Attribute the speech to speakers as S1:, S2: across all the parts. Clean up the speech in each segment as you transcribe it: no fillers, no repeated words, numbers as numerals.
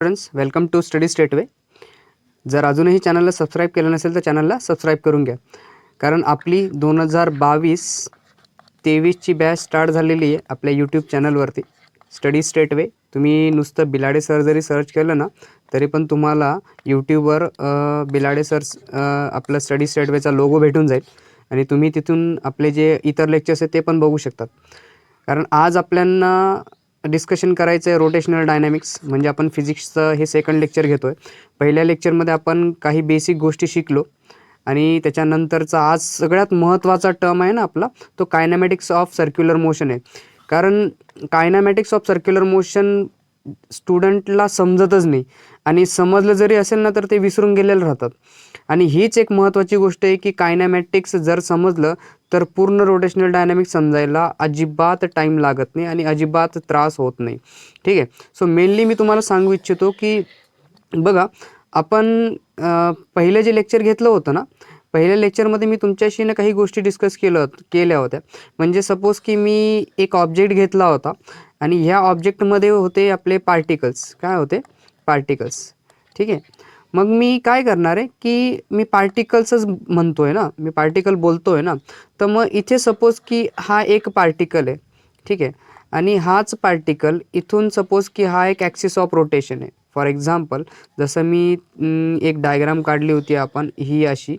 S1: Friends, welcome to study state way. जर अजूनही चॅनलला सबस्क्राईब केलं नसेल तर चॅनलला सबस्क्राईब करून घ्या, कारण आपली 2022-23ची बॅच स्टार्ट झालेली आहे आपल्या यूट्यूब चॅनलवरती स्टडी स्टेट वे. तुम्ही नुसतं बिलाडे सर जरी सर्च केलं ना तरी पण तुम्हाला यूट्यूबवर बिलाडे सर आपलं स्टडी स्टेट वेचा लोगो भेटून जाईल आणि तुम्ही तिथून आपले जे इतर लेक्चर्स आहेत ते पण बघू शकतात. कारण आज आपल्याला डिस्कशन करायचं आहे रोटेशनल डायनॅमिक्स, म्हणजे आपण फिजिक्सचं हे सेकंड लेक्चर घेतो आहे. पहिल्या लेक्चरमध्ये आपण काही बेसिक गोष्टी शिकलो आणि त्याच्यानंतरचा आज सगळ्यात महत्त्वाचा टर्म आहे ना आपला, तो कायनॅमॅटिक्स ऑफ सर्क्युलर मोशन आहे. कारण कायनॅमॅटिक्स ऑफ सर्क्युलर मोशन स्टुडंटला समजतच नाही आणि समजलं जरी असेल ना तर ते विसरून गेलेले राहतात. आणि हीच एक महत्त्वाची गोष्ट आहे की कायनॅमॅटिक्स जर समजलं तर पूर्ण रोटेशनल डायनॅमिक्स समजायला अजिबात टाईम लागत नाही आणि अजिबात त्रास होत नाही. ठीक आहे. सो मेनली मी तुम्हाला सांगू इच्छितो की बघा, आपण पहिलं जे लेक्चर घेतलं होतं ना, पहिल्या लेक्चरमध्ये मी तुमच्याशी ना काही गोष्टी डिस्कस केल्या होत्या. म्हणजे सपोज की मी एक ऑब्जेक्ट घेतला होता आणि ह्या ऑब्जेक्टमध्ये होते आपले पार्टिकल्स. काय होते? पार्टिकल्स. ठीक आहे. मग मी काय करणार आहे की मी पार्टिकल्सच म्हणतो आहे ना, मी पार्टिकल बोलतो आहे ना, तर मग इथे सपोज की हा एक पार्टिकल आहे. ठीक आहे. आणि हाच पार्टिकल इथून सपोज की हा एक ॲक्सिस ऑफ रोटेशन आहे. फॉर एक्झाम्पल जसं मी एक डायग्राम काढली होती आपण ही अशी.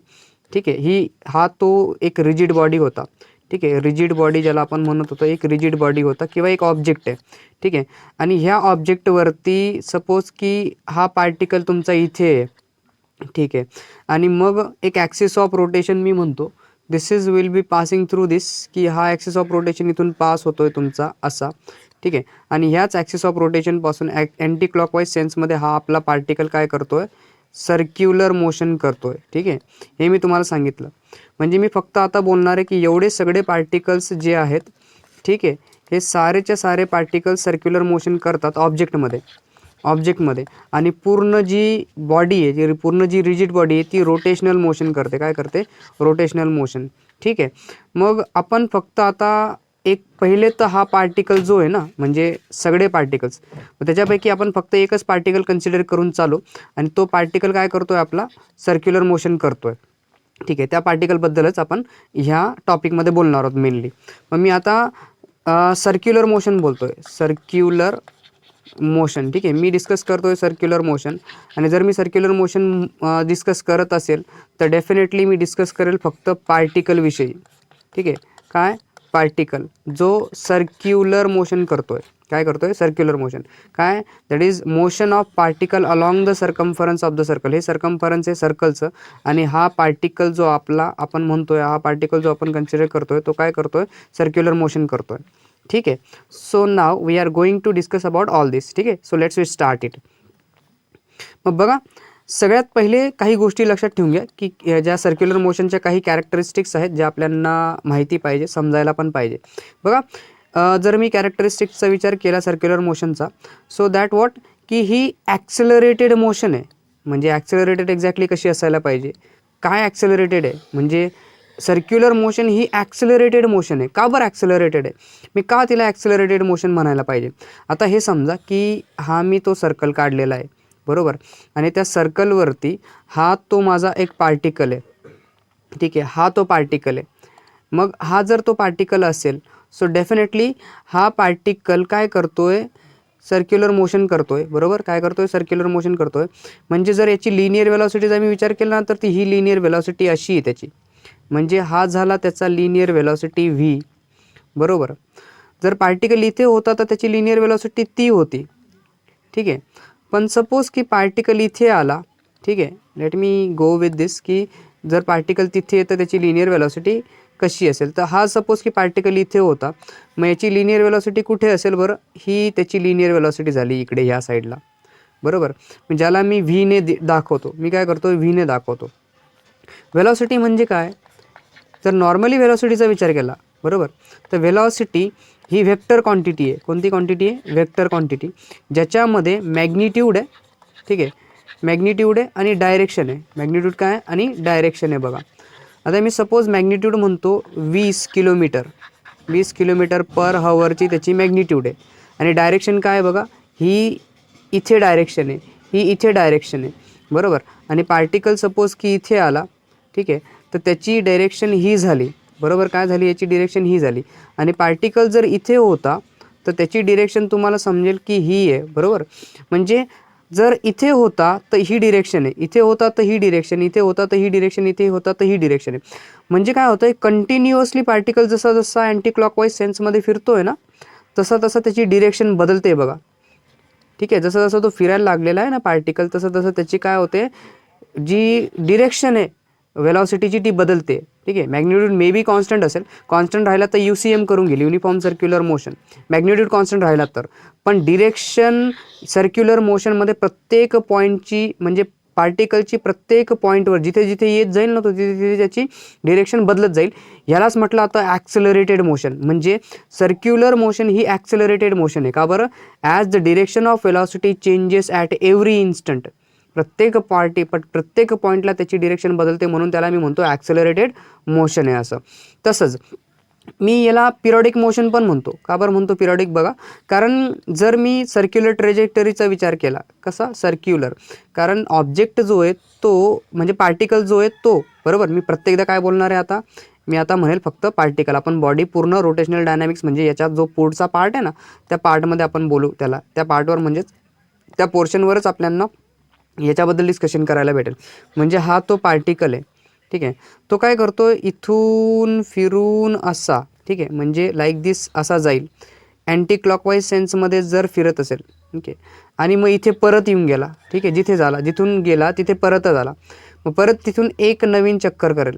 S1: ठीक आहे. हा तो एक रिजिड बॉडी होता. ठीक आहे. रिजिड बॉडी ज्याला आपण म्हणत होतो, एक रिजिड बॉडी होता किंवा एक ऑब्जेक्ट आहे. ठीक आहे. आणि ह्या ऑब्जेक्टवरती सपोज की हा पार्टिकल तुमचा इथे आहे. ठीक आहे. आणि मग एक ॲक्सिस ऑफ रोटेशन मी म्हणतो, this is will be passing through this, की हा ॲक्सिस ऑफ रोटेशन इथून पास होतोय तुमचा असा. ठीक आहे. आणि ह्याच ॲक्सिस ऑफ रोटेशनपासून अँटी क्लॉकवाईज सेन्समध्ये हा आपला पार्टिकल काय करतोय? सर्क्युलर मोशन करतोय. ठीक आहे. हे मी तुम्हाला सांगितलं. म्हणजे मी फक्त आता बोलणार आहे की एवढे सगळे पार्टिकल्स जे आहेत, ठीक आहे, हे सारेच्या सारे पार्टिकल्स सर्क्युलर मोशन करतात ऑब्जेक्टमध्ये आणि पूर्ण जी बॉडी आहे, पूर्ण जी रिजिड बॉडी आहे ती रोटेशनल मोशन करते. काय करते? Rotational motion. ठीक आहे. मग आपण फक्त आता एक पहिले तर हा पार्टिकल जो आहे ना, म्हणजे सगळे पार्टिकल्स, त्याच्यापैकी आपण फक्त एकच पार्टिकल कन्सिडर करून चालू आणि तो पार्टिकल काय करतोय? आपला सर्क्युलर मोशन करतोय. ठीक आहे. त्या पार्टिकलबद्दलच आपण ह्या टॉपिकमध्ये बोलणार आहोत मेनली. मग मी आता सर्क्युलर मोशन बोलतोय, सर्क्युलर मोशन. ठीक आहे. मी डिस्कस करतोय सर्क्युलर मोशन आणि जर मी सर्क्युलर मोशन डिस्कस करत असेल तर डेफिनेटली मी डिस्कस करेल फक्त पार्टिकलविषयी. ठीक आहे. काय? पार्टिकल जो सर्क्युलर मोशन करतोय. काय करतोय? Circular motion. काय? That is motion of particle along the circumference of the circle. हे सर्कम्फरन्स आहे सर्कलचं आणि हा पार्टिकल जो आपण म्हणतोय, हा पार्टिकल जो आपण कन्सिडर करतोय तो काय करतोय? सर्क्युलर मोशन करतोय. ठीक आहे. So now we are going to discuss about all this. ठीक आहे. So let's we start it. मग बघा, सगळ्यात पहिले काही गोष्टी लक्षात ठेवून घ्या की ज्या सर्क्युलर मोशनच्या काही कॅरेक्टरिस्टिक्स आहेत ज्या आपल्याला माहिती पाहिजे, समजायला पण पाहिजे. बघा, जर मी कॅरेक्टरिस्टिक्सचा विचार केला सर्क्युलर मोशनचा, सो दॅट वॉट, की ही ॲक्सेलरेटेड मोशन आहे. म्हणजे ॲक्सेलरेटेड एक्झॅक्टली कशी असायला पाहिजे? काय ॲक्सेलरेटेड आहे? म्हणजे सर्क्युलर मोशन ही ॲक्सेलरेटेड मोशन आहे. का बरं ॲक्सेलरेटेड आहे? मी का तिला ॲक्सेलरेटेड मोशन म्हणायला पाहिजे? आता हे समजा की हा मी तो सर्कल काढलेला आहे, बरोबर, आणि त्या सर्कलवरती हा तो माझा एक पार्टिकल आहे. ठीक आहे. हा तो पार्टिकल आहे. मग हा जर तो पार्टिकल असेल, सो डेफिनेटली हा पार्टिकल काय करतोय? सर्क्युलर मोशन करतोय. बरोबर. काय करतोय? सर्क्युलर मोशन करतोय. म्हणजे जर याची लिनियर वेलॉसिटीचा मी विचार केला ना तर ती ही लिनियर वेलॉसिटी अशी आहे त्याची. म्हणजे हा झाला त्याचा लिनियर वेलॉसिटी व्ही. बरोबर. जर पार्टिकल इथे होता तर त्याची लिनियर वेलॉसिटी ती होती. ठीक आहे. पण सपोज की पार्टिकल इथे आला. ठीक आहे. लेट मी गो विथ दिस, की जर पार्टिकल तिथे येतं त्याची लिनियर वेलॉसिटी कशी असेल? तर हा सपोज की पार्टिकल इथे होता, मग याची लिनियर वेलॉसिटी कुठे असेल बरं? ही त्याची लिनियर वेलॉसिटी झाली इकडे ह्या साईडला. बरोबर. ज्याला मी व्हीने दाखवतो. मी काय करतो? व्हीने दाखवतो. वेलॉसिटी म्हणजे काय? जर नॉर्मली वेलॉसिटीचा विचार केला, बरोबर, तर वेलॉसिटी ही व्हेक्टर क्वांटिटी आहे. कोणती क्वांटिटी आहे? व्हेक्टर क्वांटिटी, ज्याच्यामध्ये मॅग्निट्यूड आहे. ठीक आहे. मॅग्निट्यूड आहे आणि डायरेक्शन आहे. मॅग्निट्यूड काय आहे? आणि डायरेक्शन आहे. बघा, आता मी सपोज मॅग्निट्यूड म्हणतो 20 किलोमीटर. 20 किलोमीटर पर हवरची त्याची मॅग्निट्यूड आहे आणि डायरेक्शन काय आहे? बघा, ही इथे डायरेक्शन आहे, ही इथे डायरेक्शन आहे, बरोबर. आणि पार्टिकल सपोज की इथे आला, ठीक आहे, तर त्याची डायरेक्शन ही झाली, बरोबर. काय झाली, याची डिरेक्शन ही झाली. आणि पार्टिकल जर इथे होता तर त्याची डिरेक्शन तुम्हाला समजेल की ही आहे, बरोबर. म्हणजे जर इथे होता तर ही डिरेक्शन आहे, इथे होता तर ही डिरेक्शन, इथे होता तर ही डिरेक्शन, इथे होता तर ही डिरेक्शन आहे. म्हणजे काय होतं आहे, कंटिन्युअसली पार्टिकल जसा जसा अँटी क्लॉकवाईज सेन्समध्ये फिरतो आहे ना, तसा तसा त्याची डिरेक्शन बदलते बघा, ठीक आहे. जसं जसं तो फिरायला लागलेला आहे ना पार्टिकल, तसं तसं त्याची काय होते, जी डिरेक्शन आहे वेलॉसिटीची ती बदलते, ठीक आहे. मॅग्निट्यूड मे बी कॉन्स्टंट असेल, कॉन्स्टंट राहिला तर UCM करून घेईल, uniform circular motion. Magnitude constant राहिला तर, पण डिरेक्शन सर्क्युलर मोशनमध्ये प्रत्येक पॉईंटची म्हणजे पार्टिकलची प्रत्येक पॉईंटवर जिथे जिथे येत जाईल ना तो तिथे तिथे त्याची डिरेक्शन बदलत जाईल. ह्यालाच म्हटलं आता ॲक्सेलरेटेड मोशन. म्हणजे सर्क्युलर मोशन ही ॲक्सेलरेटेड मोशन आहे. का बरं? As the direction of velocity changes at every instant. प्रत्येक पॉईंटला त्याची डिरेक्शन बदलते, म्हणून त्याला मी म्हणतो ॲक्सेलरेटेड मोशन आहे असं. तसंच मी याला पिरियडिक मोशन पण म्हणतो. का बरं म्हणतो पिरियडिक? बघा, कारण जर मी सर्क्युलर ट्रेजेक्टरीचा विचार केला, कसा सर्क्युलर, कारण ऑब्जेक्ट जो आहे तो म्हणजे पार्टिकल जो आहे तो, बरोबर. मी प्रत्येकदा काय बोलणार आहे आता, मी आता म्हणेल फक्त पार्टिकल. आपण बॉडी पूर्ण रोटेशनल डायनॅमिक्स म्हणजे याच्यात जो पुढचा पार्ट आहे ना त्या पार्टमध्ये आपण बोलू, त्याला त्या पार्टवर म्हणजेच त्या पोर्शनवरच आपल्याला याच्याबद्दल डिस्कशन करायला भेटेल. म्हणजे हा तो पार्टिकल आहे, ठीक आहे. तो काय करतो, इथून फिरून असा, ठीक आहे, म्हणजे लाईक दिस असा जाईल अँटी क्लॉकवाईज सेन्समध्ये जर फिरत असेल, ठीक आहे. आणि मग इथे परत येऊन गेला, ठीक आहे, जिथे झाला, जिथून गेला तिथे परतच आला. मग परत तिथून एक नवीन चक्कर करेल,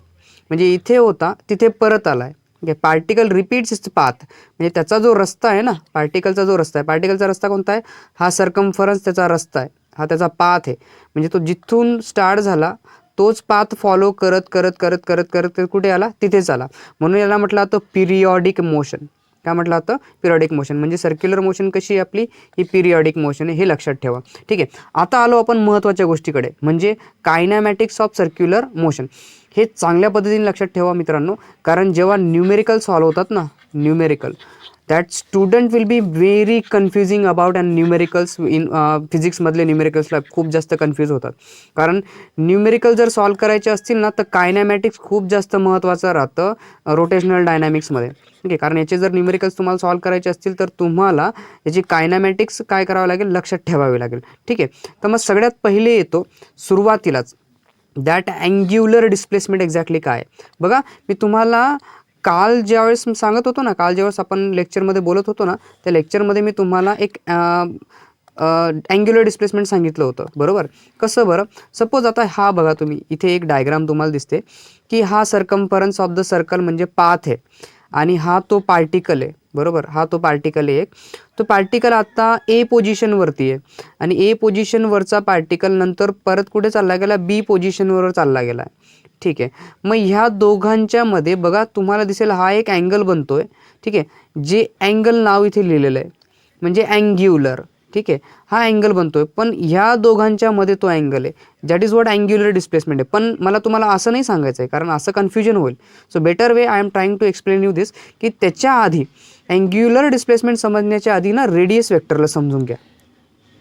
S1: म्हणजे इथे होता तिथे परत आला आहे. ठीक पार्टिकल रिपीट्स इट्स पाथ. म्हणजे त्याचा जो रस्ता आहे ना, पार्टिकलचा जो रस्ता आहे, पार्टिकलचा रस्ता कोणता आहे, हा सर्कम्फरन्स त्याचा रस्ता आहे, हा त्याचा पाथ आहे. म्हणजे तो जिथून स्टार्ट झाला तोच पाथ फॉलो करत करत करत करत करत कुठे आला, तिथेच आला. म्हणून याला म्हटलं जातं पिरियॉडिक मोशन. काय म्हटलं जातं? Periodic motion. म्हणजे सर्क्युलर मोशन कशी आहे आपली, ही पिरियॉडिक मोशन आहे, हे लक्षात ठेवा, ठीक आहे. आता आलो आपण महत्त्वाच्या गोष्टीकडे, म्हणजे कायनॅमॅटिक्स ऑफ सर्क्युलर मोशन. हे चांगल्या पद्धतीने लक्षात ठेवा मित्रांनो, कारण जेव्हा न्यूमेरिकल सॉल्व होतात ना, numerical, that student will be very confusing about and numericals in फिजिक्समधले न्यूमेरिकल्सला खूप जास्त कन्फ्यूज होतात. कारण न्यूमेरिकल जर सॉल्व करायचे असतील ना तर कायनॅमॅटिक्स खूप जास्त महत्त्वाचं राहतं रोटेशनल डायनॅमिक्समध्ये, ठीक आहे. कारण याचे जर न्यूमेरिकल्स तुम्हाला सॉल्व करायचे असतील तर तुम्हाला याची कायनॅमॅटिक्स काय करावं लागेल, लक्षात ठेवावी लागेल, ठीक आहे. तर मग सगळ्यात पहिले येतो सुरुवातीलाच दॅट अँग्युलर डिस्प्लेसमेंट एक्झॅक्टली काय. बघा, मी तुम्हाला काल ज्यावेळेस सांगत होतो ना, काल ज्यावेळेस आपण लेक्चरमध्ये बोलत होतो ना, त्या लेक्चरमध्ये मी तुम्हाला एक अँग्युलर डिस्प्लेसमेंट सांगितलं होतं, बरोबर. कसं बरं, सपोज आता हा बघा तुम्ही इथे एक डायग्राम तुम्हाला दिसते की हा सर्कम्फरन्स ऑफ द सर्कल म्हणजे पाथ आहे, आणि हा तो पार्टिकल आहे, बरोबर. हा तो पार्टिकल आहे एक. तो पार्टिकल आता ए पोझिशनवरती आहे, आणि ए पोझिशनवरचा पार्टिकल नंतर परत कुठे चालला गेला, बी पोझिशनवर चालला गेला, ठीक आहे. मग ह्या दोघांच्या मध्ये बघा तुम्हाला दिसेल हा एक अँगल बनतोय, ठीक आहे. जे अँगल नाव इथे लिहिलेलं आहे म्हणजे अँग्युलर, ठीक आहे. हा अँगल बनतोय, पण ह्या दोघांच्या मध्ये तो अँगल आहे, that is what angular displacement आहे. पण मला तुम्हाला असं नाही सांगायचं आहे, कारण असं कन्फ्युजन होईल. So better way I am trying to explain you this, की त्याच्या आधी अँग्युलर डिस्प्लेसमेंट समजण्याच्या आधी ना रेडियस वेक्टरला समजून घ्या.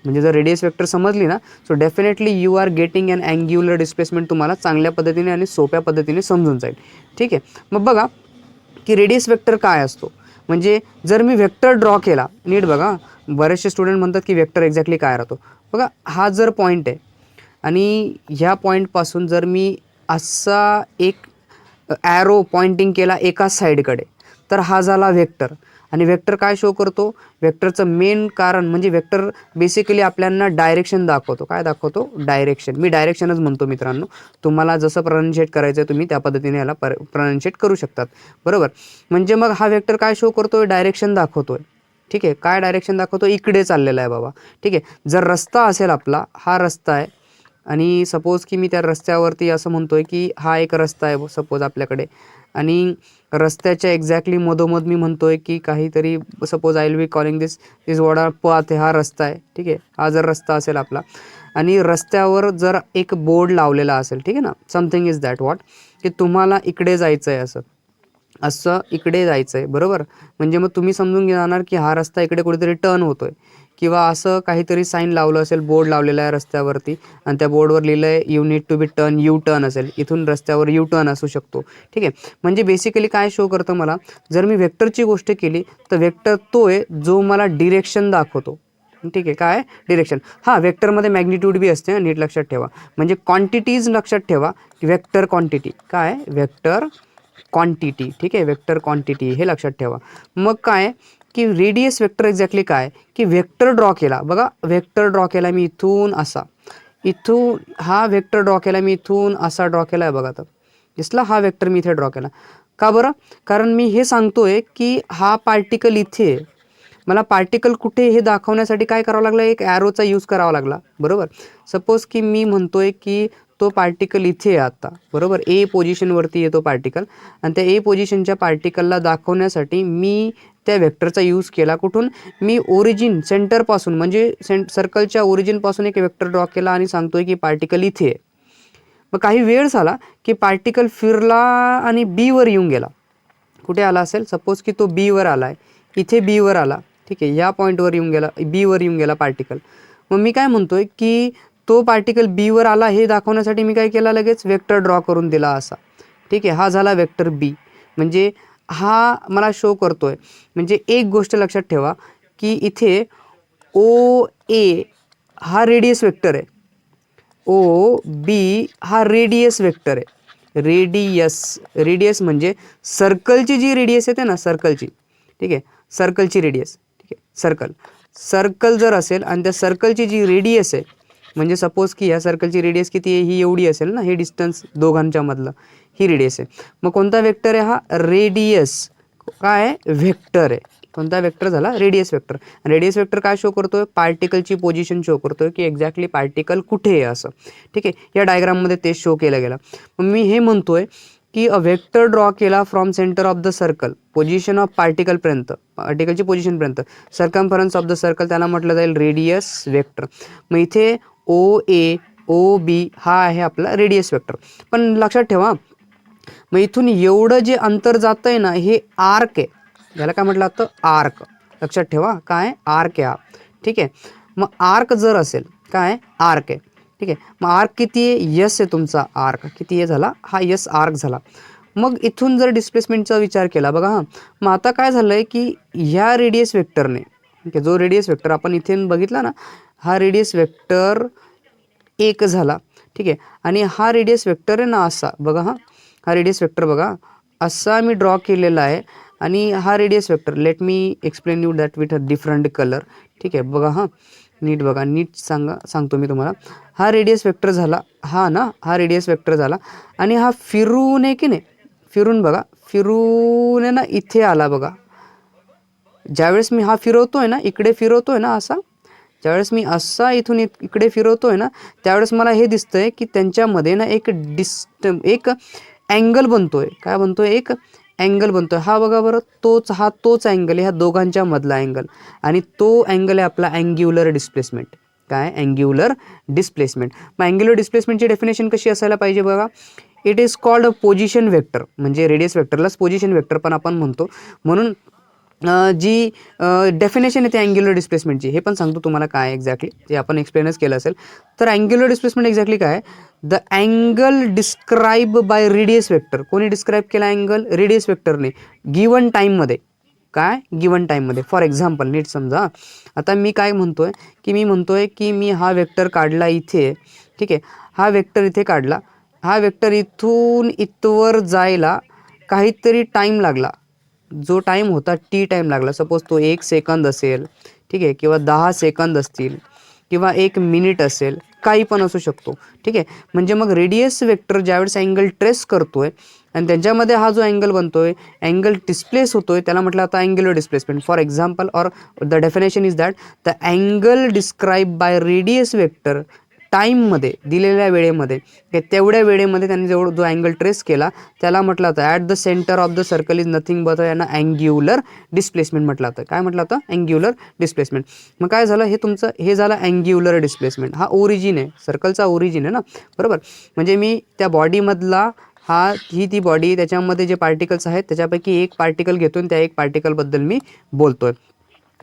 S1: म्हणजे जर रेडियस वेक्टर समजली ना, so definitely you are getting an angular displacement तुम्हाला चांगल्या पद्धतीने आणि सोप्या पद्धतीने समजून जाईल, ठीक आहे. मग बघा की रेडियस वेक्टर काय असतो. म्हणजे जर मी वेक्टर ड्रॉ केला, नीट बघा, बरेचसे स्टुडंट म्हणतात की वेक्टर एक्झॅक्टली काय राहतो. बघा, हा जर पॉईंट आहे आणि ह्या पॉईंटपासून जर मी असा एक ॲरो पॉइंटिंग केला एका साईडकडे, तर हा झाला वेक्टर. आणि वेक्टर काय शो करतो, वेक्टरचं मेन कारण म्हणजे वेक्टर बेसिकली आपल्याला डायरेक्शन दाखवतो. काय दाखवतो? डायरेक्शन. मी डायरेक्शनच म्हणतो मित्रांनो, तुम्हाला जसं प्रोनाउन्शिएट करायचं आहे तुम्ही त्या पद्धतीने याला प्रोनाउन्शिएट करू शकतात, बरोबर. म्हणजे मग हा वेक्टर काय शो करतोय, डायरेक्शन दाखवतोय, ठीक आहे. काय डायरेक्शन दाखवतो, इकडे चाललेला आहे बाबा, ठीक आहे. जर रस्ता असेल आपला, हा रस्ता आहे, आणि सपोज की मी त्या रस्त्यावरती असं म्हणतोय की हा एक रस्ता आहे सपोज आपल्याकडे, आणि रस्त्याच्या एक्झॅक्टली मधोमध मी म्हणतोय की काहीतरी, suppose I will be calling this is what our path आहे, हा रस्ता आहे, ठीक आहे. हा जर रस्ता असेल आपला, आणि रस्त्यावर जर एक बोर्ड लावलेला असेल, ठीक आहे ना, समथिंग इज दॅट वॉट, की तुम्हाला इकडे जायचं आहे, असं असं इकडे जायचं आहे, बरोबर. म्हणजे मग तुम्ही समजून घेणार की हा रस्ता इकडे कुठेतरी टर्न होतोय, किंवा असं काहीतरी साईन लावलं असेल, बोर्ड लावलेला आहे रस्त्यावरती आणि त्या बोर्डवर लिहिलं आहे you need to be turn, U turn असेल, इथून रस्त्यावर यू टर्न असू शकतो. ठीक आहे, म्हणजे बेसिकली काय शो करतं मला, जर मी वेक्टरची गोष्ट केली तर वेक्टर तो आहे जो मला डिरेक्शन दाखवतो. ठीक आहे, काय डिरेक्शन. हां, वेक्टरमध्ये मॅग्निट्यूड बी असते, नीट लक्षात ठेवा. म्हणजे क्वांटिटीज लक्षात ठेवा, वेक्टर क्वांटिटी काय, वेक्टर क्वांटिटी. ठीक आहे, वेक्टर क्वांटिटी हे लक्षात ठेवा. मग काय की रेडियस वेक्टर एक्झॅक्टली काय की वेक्टर ड्रॉ केला, बघा वेक्टर ड्रॉ केला मी इथून असा, इथून हा वेक्टर ड्रॉ केला मी इथून असा ड्रॉ केला आहे बघा. तर दिसला हा वेक्टर मी इथे ड्रॉ केला. का बरं, कारण मी हे सांगतोय की हा पार्टिकल इथे, मला पार्टिकल कुठे हे दाखवण्यासाठी काय करावं लागलं, एक ॲरोचा यूज करावा लागला. बरोबर, सपोज की मी म्हणतोय की तो पार्टिकल इथे आहे आता. बरोबर, ए पोझिशनवरती येतो पार्टिकल आणि त्या ए पोझिशनच्या पार्टिकलला दाखवण्यासाठी मी त्या वेक्टरचा यूज केला. कुठून, मी ओरिजिन सेंटरपासून म्हणजे सर्कलच्या ओरिजिनपासून एक वेक्टर ड्रॉ केला आणि सांगतोय की पार्टिकल इथे आहे. मग काही वेळ झाला की पार्टिकल फिरला आणि बीवर येऊन गेला. कुठे आला असेल, सपोज की तो बीवर आला आहे, इथे बीवर आला. ठीक आहे, या पॉईंटवर येऊन गेला, बीवर येऊन गेला पार्टिकल. मग मी काय म्हणतोय की तो पार्टिकल बीवर आला हे दाखवण्यासाठी मी काय केला, लगेच वेक्टर ड्रॉ करून दिला असा. ठीक आहे, हा झाला वेक्टर बी. म्हणजे हा मला शो करतोय. म्हणजे एक गोष्ट लक्षात ठेवा की इथे ओ ए हा रेडियस वेक्टर आहे, ओ बी हा रेडियस वेक्टर आहे. रेडियस म्हणजे सर्कलची जी रेडियस येते ना, सर्कलची. ठीक आहे, सर्कलची रेडियस. ठीक आहे, सर्कल जर असेल आणि त्या सर्कलची जी रेडियस आहे, म्हणजे सपोज की ह्या सर्कलची रेडियस किती आहे, ही एवढी असेल ना, हे डिस्टन्स दोघांच्या मधलं, ही रेडियस आहे. मग कोणता वेक्टर आहे हा, रेडियस काय आहे, व्हेक्टर आहे. कोणता वेक्टर झाला, रेडियस वेक्टर. रेडियस वेक्टर काय शो करतोय, पार्टिकलची पोझिशन शो करतोय की एक्झॅक्टली पार्टिकल कुठे आहे असं. ठीक आहे, या डायग्राममध्ये ते शो केलं गेलं. मग मी हे म्हणतोय की अ वेक्टर ड्रॉ केला from centre of the circle, position of पार्टिकलपर्यंत, पार्टिकलची पोझिशनपर्यंत, सर्कम्फरन्स ऑफ द सर्कल, त्याला म्हटलं जाईल रेडियस वेक्टर. मग इथे ओ ए ओ बी हा आहे आपला रेडियस वेक्टर. पण लक्षात ठेवा, मग इथून एवढं जे अंतर जातं आहे ना, हे आर्क आहे. याला काय म्हटलं जातं, आर्क. लक्षात ठेवा, काय आर्क आहे हा. ठीक आहे, मग आर्क जर असेल, काय आर्क आहे. ठीक आहे, मग आर्क किती आहे, यस आहे तुमचा आर्क किती आहे झाला, हा यस आर्क झाला. मग इथून जर डिस्प्लेसमेंटचा विचार केला बघा, हां, मग आता काय झालं आहे की ह्या रेडियस वेक्टरने, ठीक आहे, जो रेडियस वेक्टर आपण इथे बघितला ना, हा रेडियस वेक्टर एक झाला. ठीक आहे, आणि हा रेडियस वेक्टर आहे ना असा बघा, हा रेडियस वेक्टर बघा असा मी ड्रॉ केलेला आहे. आणि हा radius vector, let me explain you that with a different colour. ठीक आहे, बघा हां, नीट बघा, नीट सांगतो मी तुम्हाला. हा रेडियस वेक्टर झाला, हा ना, हा रेडियस वेक्टर झाला आणि हा फिरून आहे की नाही, फिरून बघा, फिरून आहे ना इथे आला बघा. ज्यावेळेस मी हा फिरवतोय ना, इकडे फिरवतोय ना असा, ज्यावेळेस मी असा इथून इकडे फिरवतोय ना, त्यावेळेस मला हे दिसतंय की त्यांच्यामध्ये ना एक अँगल बनतोय. काय बनतोय, एक अँगल बनतोय. हा बघा बरं, तोच अँगल आहे ह्या दोघांच्या मधला अँगल. आणि तो अँगल आहे आपला अँग्युलर डिस्प्लेसमेंट. काय, अँग्युलर डिस्प्लेसमेंट. मग अँग्युलर डिस्प्लेसमेंटची डेफिनेशन कशी असायला पाहिजे बघा, it is called a position vector. म्हणजे रेडियस वेक्टरलाच पोझिशन वेक्टर पण आपण म्हणतो. म्हणून जी डेफिनेशन आहे ते अँग्युलर डिस्प्लेसमेंटची, हे पण सांगतो तुम्हाला काय एक्झॅक्टली, ते आपण एक्सप्लेनच केलं असेल. तर अँग्युलर डिस्प्लेसमेंट एक्झॅक्टली काय, the angle describe by radius vector. कोणी डिस्क्राईब केला अँगल, रेडियस वेक्टरने, गिवन टाईममध्ये. काय, गिवन टाईममध्ये. फॉर एक्झाम्पल, नीट समजा, आता मी काय म्हणतोय की मी हा वेक्टर काढला इथे. ठीक आहे, हा वेक्टर इथे काढला, हा वेक्टर इथून इथवर जायला काहीतरी टाईम लागला. जो टाईम होता टी टाईम लागला. सपोज तो 1 सेकंद असेल, ठीक आहे, किंवा 10 सेकंद असतील, किंवा 1 मिनिट असेल, काही पण असू शकतो. ठीक आहे, म्हणजे मग रेडियस वेक्टर ज्यावेळेस अँगल ट्रेस करतोय आणि त्यांच्यामध्ये हा जो अँगल बनतोय, अँगल डिस्प्लेस होतोय, त्याला म्हटलं आता angular displacement. For example, or the definition is that the angle describe by radius vector टाईममध्ये, दिलेल्या वेळेमध्ये, तेवढ्या वेळेमध्ये त्यांनी जो अँगल ट्रेस केला, त्याला म्हटलं होतं at the centre of the circle is nothing but यांना अँग्युलर डिस्प्लेसमेंट म्हटलं होतं. काय म्हटलं होतं, अँग्युलर डिस्प्लेसमेंट. मग काय झालं, हे झालं अँग्युलर डिस्प्लेसमेंट. हा ओरिजिन आहे, सर्कलचा ओरिजिन आहे ना, बरोबर. म्हणजे मी त्या बॉडीमधला ती बॉडी, त्याच्यामध्ये जे पार्टिकल्स आहेत त्याच्यापैकी एक पार्टिकल घेतो आणि त्या एक पार्टिकलबद्दल मी बोलतोय.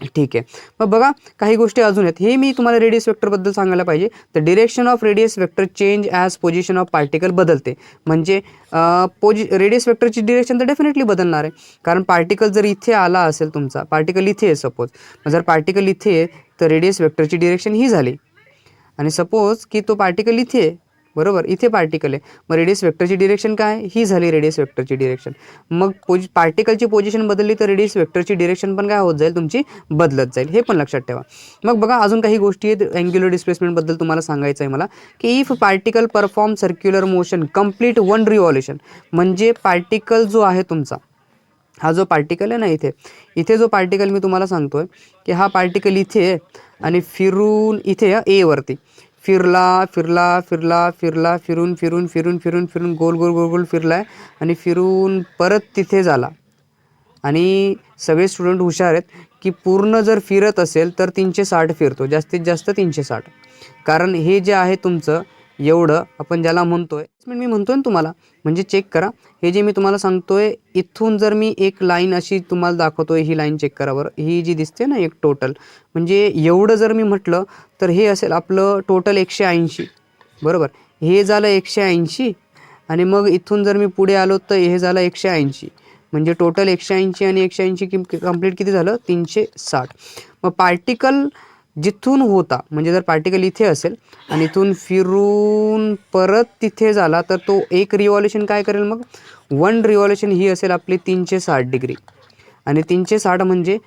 S1: ठीक आहे. मग बघा काही गोष्टी अजून आहेत. हे मी तुम्हाला रेडियस वेक्टरबद्दल सांगायला पाहिजे. The direction of radius vector change as position of particle बदलते. म्हणजे रेडियस वेक्टरची डिरेक्शन तर डेफिनेटली बदलणार आहे. कारण पार्टिकल जर इथे आला असेल, तुमचा पार्टिकल इथे आहे सपोज, जर पार्टिकल इथे आहे तर रेडियस वेक्टरची डिरेक्शन ही झाली. आणि सपोज की तो पार्टिकल इथे आहे, बरोबर, इथे पार्टिकल आहे, मग रेडियस वेक्टरची डिरेक्शन काय ही झाली रेडियस वेक्टरची डिरेक्शन. मग पार्टिकलची पोझिशन बदलली तर रेडियस वेक्टरची डिरेक्शन पण काय होत जाईल, तुमची बदलत जाईल. हे पण लक्षात ठेवा. मग बघा अजून काही गोष्टी आहेत अँग्युलर डिस्प्लेसमेंटबद्दल तुम्हाला सांगायचं आहे मला, की if particle perform circular motion complete one revolution. म्हणजे पार्टिकल जो आहे तुमचा, हा जो पार्टिकल आहे ना, इथे जो पार्टिकल मी तुम्हाला सांगतोय की हा पार्टिकल इथे आहे आणि फिरून इथे ए वरती फिरला फिरला फिरला फिरला फिरून फिरून फिरून फिरून फिरून गोल गोल गोल गोल फिरलाय आणि फिरून परत तिथे झाला. आणि सगळे स्टुडंट हुशार आहेत की पूर्ण जर फिरत असेल तर 360 फिरतो, जास्तीत जास्त 360. कारण हे जे आहे तुमचं एवढं आपण ज्याला म्हणतोय, मी म्हणतोय ना तुम्हाला, म्हणजे चेक करा हे जे मी तुम्हाला सांगतोय, इथून जर मी एक लाईन अशी तुम्हाला दाखवतोय, ही लाईन चेक करा बरं, ही जी दिसते ना एक टोटल, म्हणजे एवढं जर मी म्हटलं तर हे असेल आपलं टोटल 180, बरोबर. हे झालं 180 आणि मग इथून जर मी पुढे आलो तर हे झालं 180. म्हणजे टोटल 180 आणि 180 कंप्लीट किती झालं, 360. मग पार्टिकल जिथून होता, म्हणजे जर पार्टिकल इथे असेल आणि इथून फिरून परत तिथे झाला तर तो एक रिव्हॉल्युशन काय करेल, मग वन रिव्हॉल्युशन ही असेल आपली 360 डिग्री. आणि 360 म्हणजे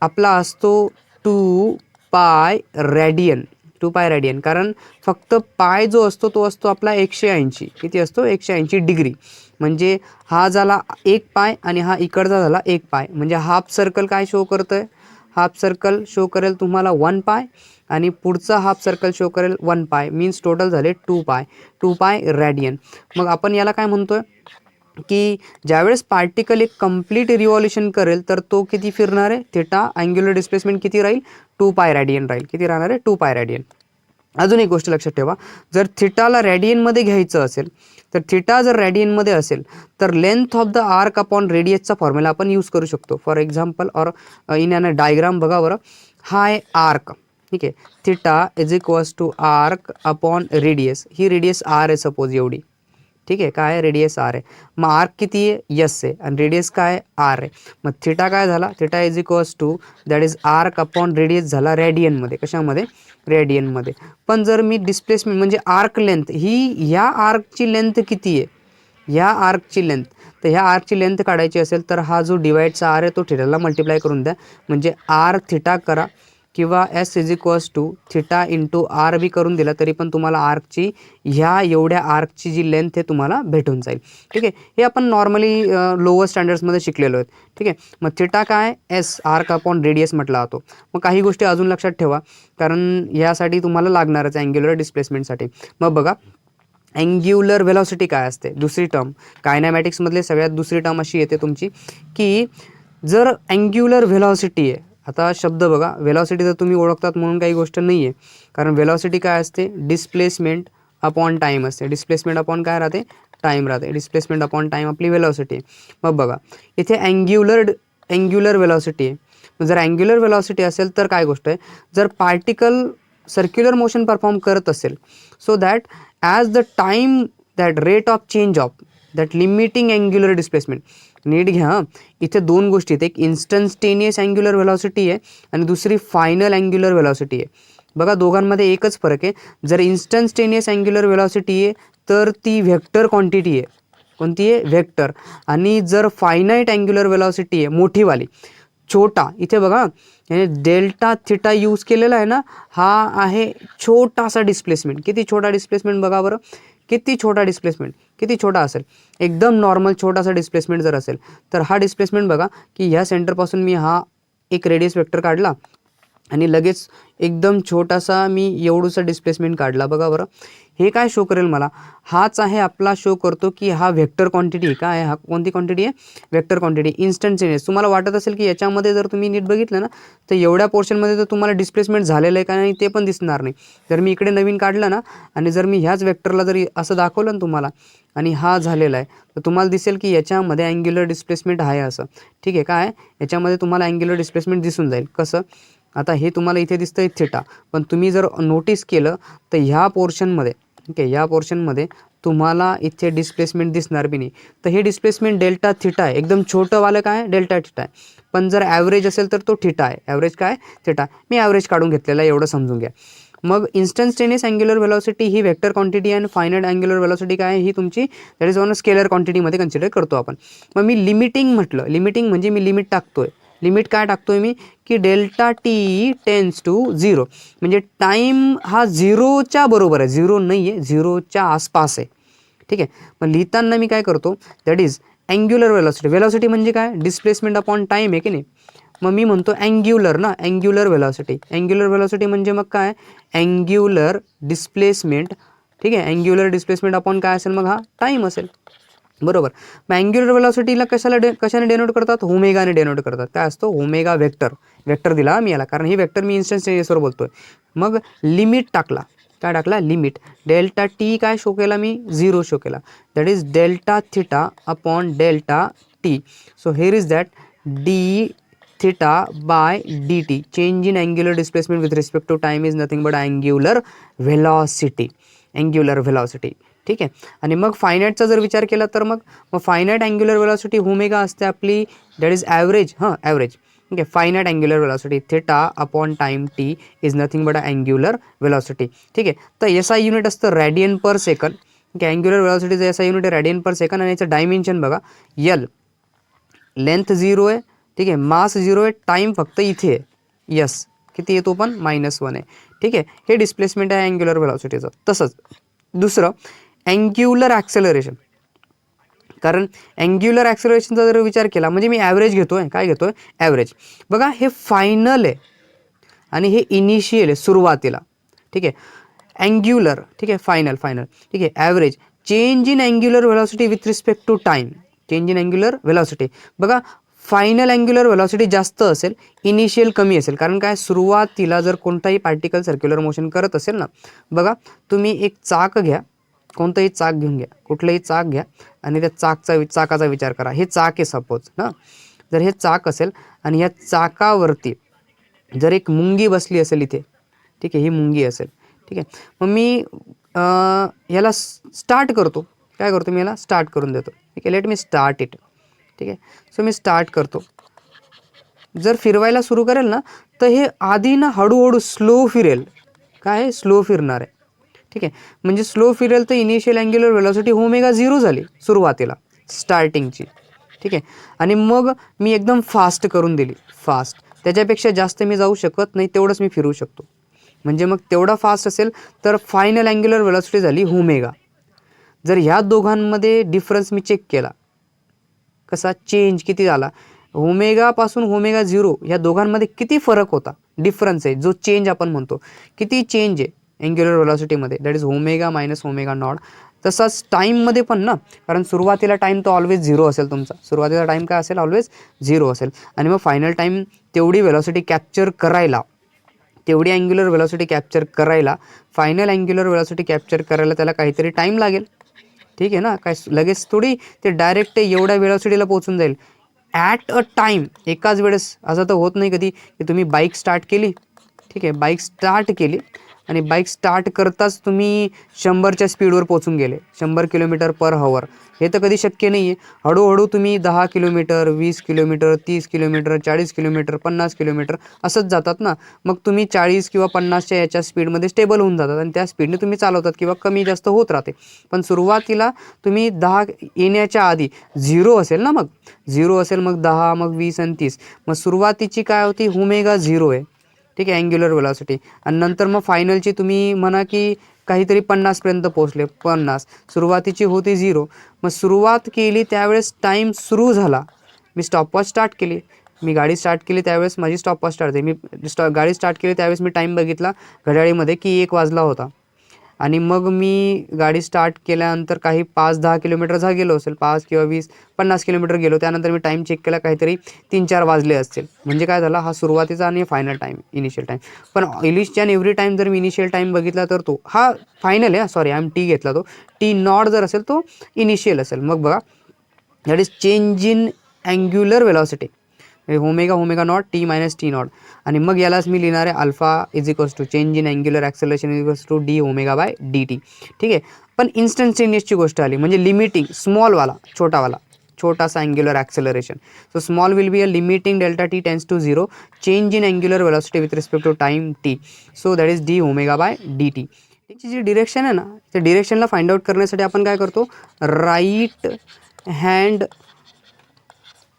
S1: आपला असतो 2 पाय रॅडियन. 2 पाय रॅडियन, कारण फक्त पाय जो असतो तो असतो आपला 180. किती असतो, 180 डिग्री. म्हणजे हा झाला 1 पाय आणि हा इकडचा झाला 1 पाय. म्हणजे हाफ सर्कल काय शो करतोय, हाफ सर्कल शो करेल तुम्हाला 1 पाय आणि पुढचा हाफ सर्कल शो करेल 1 पाय. मीन्स टोटल झाले 2 पाय. 2 पाय रॅडियन. मग आपण याला काय म्हणतोय की ज्यावेळेस पार्टिकल एक कंप्लीट रिव्हॉल्युशन करेल तर तो किती फिरणार आहे, थिटा अँग्युलर डिस्प्लेसमेंट किती राहील, 2 पाय रॅडियन राहील. किती राहणार आहे, 2 पाय रॅडियन. अजून एक गोष्ट लक्षात ठेवा, जर थिटाला रॅडियनमध्ये घ्यायचं असेल तर थिटा जर रॅडियनमध्ये असेल तर length of the arc upon रेडियसचा फॉर्म्युला आपण यूज करू शकतो. For example or in a diagram बघा बरं, हा आहे आर्क, ठीक आहे. Theta is equals to arc upon radius. ही रेडियस आर आहे सपोज एवढी, ठीक आहे. काय आहे, रेडियस आर आहे. मग आर्क किती आहे, यस आहे, आणि रेडियस काय आहे, आर आहे. मग थिटा काय झाला, theta is equals to that is arc upon radius झाला रॅडियनमध्ये. कशामध्ये, रॅडियनमध्ये. पण जर मी डिस्प्लेसमेंट म्हणजे आर्क लेंथ, ही ह्या आर्कची लेंथ किती आहे, ह्या आर्कची लेंथ, तर ह्या आर्कची लेंथ काढायची असेल तर हा जो डिवाइडचा आर आहे तो थिटाला मल्टिप्लाय करून द्या. म्हणजे आर थिटा करा किंवा s is equals to theta into r बी करून दिला तरी पण तुम्हाला आर्कची, ह्या एवढ्या आर्कची जी लेंथ आहे तुम्हाला भेटून जाईल. ठीक आहे. हे आपण नॉर्मली लोअर स्टँडर्ड्समध्ये शिकलेलो आहेत. ठीक आहे. मग थिटा काय, एस आर्क अपॉन रेडियस म्हटला जातो. मग काही गोष्टी अजून लक्षात ठेवा कारण यासाठी तुम्हाला लागणारच अँग्युलर डिस्प्लेसमेंटसाठी. मग बघा अँग्युलर व्हेलॉसिटी काय असते, दुसरी टर्म कायनॅमॅटिक्समधले सगळ्यात दुसरी टर्म अशी येते तुमची की जर अँग्युलर व्हेलॉसिटी आहे, आता शब्द बघा, व्हेलॉसिटी तर तुम्ही ओळखतात म्हणून काही गोष्ट नाही आहे, कारण व्हेलॉसिटी काय असते, डिस्प्लेसमेंट अपॉन टाईम असते. डिस्प्लेसमेंट अपॉन काय राहते, टाईम राहते. डिस्प्लेसमेंट अपॉन टाईम आपली व्हेलॉसिटी आहे. मग बघा इथे अँग्युलर व्हेलॉसिटी आहे. जर अँग्युलर व्हेलॉसिटी असेल तर काय गोष्ट आहे, जर पार्टिकल सर्क्युलर मोशन परफॉर्म करत असेल so that as the time that rate of change of that limiting angular displacement. नीट घ्या, इथे दोन गोष्टी आहेत, एक इन्स्टंटेनियस अँग्युलर व्हेलॉसिटी आहे आणि दुसरी फायनल अँग्युलर व्हेलॉसिटी आहे. बघा दोघांमध्ये एकच फरक आहे, जर इन्स्टंटेनियस अँग्युलर व्हेलॉसिटी आहे तर ती व्हेक्टर क्वांटिटी आहे. कोणती आहे, व्हेक्टर. आणि जर फायनाईट अँग्युलर व्हेलॉसिटी आहे मोठीवाली, छोटा, इथे बघा याने डेल्टा थिटा यूज केलेला आहे ना, हा आहे छोटासा डिस्प्लेसमेंट. किती छोटा डिस्प्लेसमेंट बघा बरं, किती छोटा डिस्प्लेसमेंट, किती छोटा असेल, एकदम नॉर्मल छोटासा डिस्प्लेसमेंट जर असेल तर हा डिस्प्लेसमेंट बघा की ह्या सेंटरपासून मी हा एक रेडियस वेक्टर काढला आणि लगेच एकदम छोटासा मी एवढूसा डिस्प्लेसमेंट काढला. बघा बरं, हे काय शो करेल मला, हाच आहे आपला शो करतो की हा व्हेक्टर क्वांटिटी काय आहे, हा कोणती क्वांटिटी आहे, व्हेक्टर क्वांटिटी इन्स्टंटेनियस. तुम्हाला वाटत असेल की याच्यामध्ये जर तुम्ही नीट बघितलं ना तर एवढ्या पोर्शनमध्ये तर तुम्हाला डिस्प्लेसमेंट झालेलं आहे का नाही ते पण दिसणार नाही. जर मी इकडे नवीन काढलं ना आणि जर मी ह्याच व्हेक्टरला जरी असं दाखवलं ना तुम्हाला आणि हा झालेला आहे तर तुम्हाला दिसेल की याच्यामध्ये अँग्युलर डिस्प्लेसमेंट आहे असं. ठीक आहे, काय याच्यामध्ये तुम्हाला अँग्युलर डिस्प्लेसमेंट दिसून जाईल. कसं, आता हे तुम्हाला इथे दिसतंय थिटा, पण तुम्ही जर नोटीस केलं तर ह्या पोर्शनमध्ये, ठीक आहे, या पोर्शनमध्ये तुम्हाला इथे डिस्प्लेसमेंट दिसणार बी नाही. तर हे डिस्प्लेसमेंट डेल्टा थिटा आहे, एकदम छोटंवालं काय डेल्टा थिटा आहे. पण जर ॲव्हरेज असेल तर तो थिटा आहे, ॲव्हरेज काय थिटा. मी ॲव्हरेज काढून घेतलेला आहे, एवढं समजून घ्या. मग इन्स्टंटेनियस अँग्युलर व्हेलॉसिटी ही वेक्टर क्वांटिटी आणि फायनाइट अँग्युलर व्हेलॉसिटी काय ही तुमची दॅट इज ऑन स्केलर क्वांटिटीमध्ये कन्सिडर करतो आपण. मग मी लिमिटिंग म्हटलं, लिमिटिंग म्हणजे मी लिमिट टाकतोय. लिमिट काय टाकतोय मी की डेल्टा टी टेन्स टू 0, म्हणजे टाईम हा 0च्या बरोबर आहे, 0 नाही आहे, 0च्या आसपास आहे. ठीक आहे, मग लिहिताना मी काय करतो that is angular velocity. Velocity म्हणजे काय, डिस्प्लेसमेंट अपॉन टाईम आहे की नाही. मग मी म्हणतो अँग्युलर ना, अँग्युलर व्हेलॉसिटी. अँग्युलर व्हेलॉसिटी म्हणजे मग काय, अँग्युलर डिस्प्लेसमेंट. ठीक आहे, अँग्युलर डिस्प्लेसमेंट अपॉन काय असेल, मग हा टाईम असेल. बरोबर. मग अँग्युलर व्हेलॉसिटीला कशाने डेनोट करतात, ओमेगाने डेनोट करतात. काय असतो, ओमेगा वेक्टर. वेक्टर दिला मी याला, कारण ही वेक्टर मी इन्स्टंटेनियसवर बोलतोय. मग लिमिट टाकला, काय टाकला, लिमिट. डेल्टा टी काय शो केला मी, 0 शो केला. That is delta theta upon delta t. So here is that d theta by d t, change in angular displacement with respect to time is nothing but angular velocity. Angular velocity. ठीक आहे. आणि मग फायनाईटचा जर विचार केला तर मग finite angular velocity omega असते आपली, दॅट इज ॲव्हरेज. ॲव्हरेज. ठीक आहे, finite angular velocity theta upon time T is nothing but angular velocity. ठीक आहे, तर एस आय युनिट असतं रॅडियन पर सेकंड. ठीक आहे, अँग्युलर व्हेलॉसिटीचं एस आय युनिट आहे रॅडियन पर सेकंड. आणि याचं डायमेन्शन बघा, यल, लेंथ 0 आहे. ठीक आहे, मास 0 आहे, टाईम फक्त इथे आहे यस, किती येतो पण -1 आहे. ठीक आहे, हे डिस्प्लेसमेंट आहे अँग्युलर व्हेलॉसिटीचं. तसंच दुसरं अँग्युलर ॲक्सेलरेशन. कारण अँग्युलर ॲक्सेलरेशनचा जर विचार केला म्हणजे मी ॲव्हरेज घेतोय, काय घेतोय, ॲव्हरेज. बघा हे फायनल आहे आणि हे इनिशियल आहे, सुरुवातीला. ठीक आहे, अँग्युलर, ठीक आहे, फायनल. ठीक आहे, average, change in angular velocity with respect to time. Change in angular velocity. बघा फायनल अँग्युलर व्हेलॉसिटी जास्त असेल, इनिशियल कमी असेल. कारण काय, सुरुवातीला जर कोणताही पार्टिकल सर्क्युलर मोशन करत असेल ना, बघा तुम्ही एक चाक घ्या, कोणतंही चाक घेऊन घ्या, कुठलंही चाक घ्या आणि त्या चाकाचा विचार करा. हे चाक आहे सपोज ना, जर हे चाक असेल आणि या चाकावरती जर एक मुंगी बसली असेल इथे, ठीक आहे, ही मुंगी असेल. ठीक आहे, मग मी याला स्टार्ट करतो, काय करतो मी याला स्टार्ट करून देतो. ठीक आहे, लेट मी स्टार्ट इट. ठीक आहे, सो मी स्टार्ट करतो. जर फिरवायला सुरू करेल ना तर हे आधी ना हळूहळू स्लो फिरेल, काय स्लो फिरणार आहे. ठीक आहे, म्हणजे स्लो फिरेल तर इनिशियल अँग्युलर व्हेलॉसिटी ओमेगा 0 झाली सुरुवातीला स्टार्टिंगची. ठीक आहे, आणि मग मी एकदम फास्ट करून दिली, फास्ट. त्याच्यापेक्षा जास्त मी जाऊ शकत नाही, तेवढंच मी फिरू शकतो. म्हणजे मग तेवढा फास्ट असेल तर फायनल अँग्युलर व्हेलॉसिटी झाली ओमेगा. जर ह्या दोघांमध्ये डिफरन्स मी चेक केला, कसा चेंज किती झाला, ओमेगापासून ओमेगा 0 ह्या दोघांमध्ये किती फरक होता, डिफरन्स आहे, जो चेंज आपण म्हणतो, किती चेंज आहे अँग्युलर व्हेलॉसिटीमध्ये, that is omega minus omega naught. तसाच टाईममध्ये पण ना, कारण सुरुवातीला टाईम तो ऑलवेज 0 असेल तुमचा, सुरुवातीला टाईम काय असेल, ऑलवेज 0 असेल. आणि मग फायनल टाईम तेवढी व्हेलॉसिटी कॅप्चर करायला, तेवढी अँग्युलर व्हेलॉसिटी कॅप्चर करायला, फायनल अँग्युलर व्हेलॉसिटी कॅप्चर करायला त्याला काहीतरी टाईम लागेल. ठीक आहे ना, काय लगेच थोडी ते डायरेक्ट एवढ्या व्हेलॉसिटीला पोहोचून जाईल ॲट अ टाईम, एकाच वेळेस. असं तर होत नाही कधी की तुम्ही बाईक स्टार्ट केली, ठीक आहे, बाईक स्टार्ट केली आणि बाईक स्टार्ट करताच तुम्ही 100च्या स्पीडवर पोहोचून गेले, 100 किलोमीटर पर हवर. हे तर कधी शक्य नाही आहे. हळूहळू तुम्ही 10 kilometre, 20 kilometre, 30 kilometre, 40 kilometre, 50 kilometre असंच जातात ना. मग तुम्ही 40 किंवा 50च्या याच्या स्पीडमध्ये स्टेबल होऊन जातात आणि त्या स्पीडने तुम्ही चालवतात किंवा कमी जास्त होत राहते. पण सुरुवातीला तुम्ही 10 येण्याच्या आधी 0 असेल ना, मग 0 असेल, मग 10, मग 20 आणि 30. मग सुरुवातीची काय होती, ओमेगा 0 आहे. ठीक आहे, अँग्युलर व्हेलॉसिटी. आणि नंतर मग फायनलची तुम्ही म्हणा की काहीतरी 50पर्यंत पोहोचले, 50. सुरुवातीची होती 0. मग सुरुवात केली त्यावेळेस टाईम सुरू झाला, मी स्टॉपवॉच स्टार्ट केली, मी गाडी स्टार्ट केली त्यावेळेस माझी स्टॉपवॉच स्टार्ट झाली. गाडी स्टार्ट केली त्यावेळेस मी टाईम बघितला घड्याळीमध्ये की 1 वाजला होता. आणि मग मी गाडी स्टार्ट केल्यानंतर काही 5-10 किलोमीटर गेलो असेल, 5 किंवा 20-50 किलोमीटर गेलो. त्यानंतर मी टाईम चेक केला, काहीतरी 3-4 वाजले असतील. म्हणजे काय झालं, हा सुरुवातीचा आणि फायनल टाईम, इनिशियल टाईम. पण ईच अँड एव्हरी टाईम जर मी इनिशियल टाईम बघितला तर तो हा फायनल आहे. सॉरी, आय एम टी घेतला, तो टी नॉट जर असेल तो इनिशियल असेल. मग बघा, that is change in angular velocity, omega naught t minus t naught. आणि मग यालाच मी लिहिणार आहे alpha is equals to change in angular acceleration is equals to d omega by d t. ठीक आहे. पण इन्स्टंटेनियसची गोष्ट आली, म्हणजे लिमिटिंग स्मॉलवाला, छोटासा angular acceleration. So small will be a limiting delta t tends to 0 change in angular velocity with respect to time t. So that is d omega by d t. त्याची जी डिरेक्शन आहे ना, त्या डिरेक्शनला find out करण्यासाठी आपण काय करतो, right hand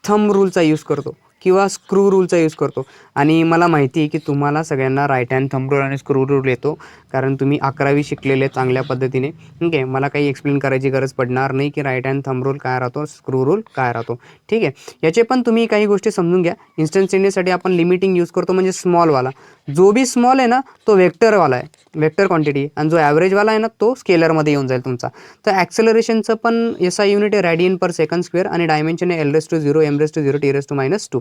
S1: thumb रूलचा use करतो किंवा स्क्रू रूलचा यूज करतो. आणि मला माहिती आहे की तुम्हाला सगळ्यांना राईट हँड थंब रूल आणि स्क्रू रूल येतो, कारण तुम्ही 11वी शिकलेले चांगल्या पद्धतीने. ठीक आहे, मला काही एक्सप्लेन करायची गरज पडणार नाही की राईट हँड थंब रूल काय राहतो, स्क्रू रूल काय राहतो. ठीक आहे, याचे पण तुम्ही काही गोष्टी समजून घ्या. इन्स्टंटेनियससाठी आपण लिमिटिंग यूज करतो, म्हणजे स्मॉलवाला. जो बी स्मॉल आहे ना तो वेक्टरवाला आहे, वेक्टर क्वांटिटी. आणि जो ॲव्हरेजवाला आहे ना तो स्केलरमध्ये येऊन जाईल तुमचा. तर ॲक्सेलरेशनचं पण SI युनिट आहे रेडियन पर सेकंड स्क्वेअर, आणि डायमेन्शन आहे L⁻⁴, M⁻⁴, T⁻².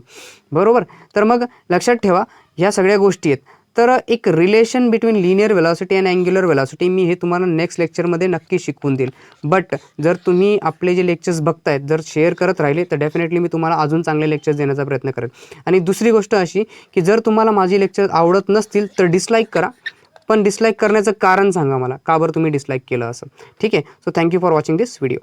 S1: बरोबर. तर मग लक्षात ठेवा, ह्या सगळ्या गोष्टी आहेत. तर एक relation between linear velocity and angular velocity मी हे तुम्हाला नेक्स्ट लेक्चरमध्ये नक्की शिकवून देईल. बट जर तुम्ही आपले जे लेक्चर्स बघतायत जर शेअर करत राहिले तर डेफिनेटली मी तुम्हाला अजून चांगले लेक्चर्स देण्याचा प्रयत्न करेन. आणि दुसरी गोष्ट अशी की जर तुम्हाला माझी लेक्चर आवडत नसतील तर डिसलाईक करा, पण डिसलाईक करण्याचं कारण सांगा मला, का बरं तुम्ही डिसलाईक केलं असं. ठीक आहे. So thank you for watching this video.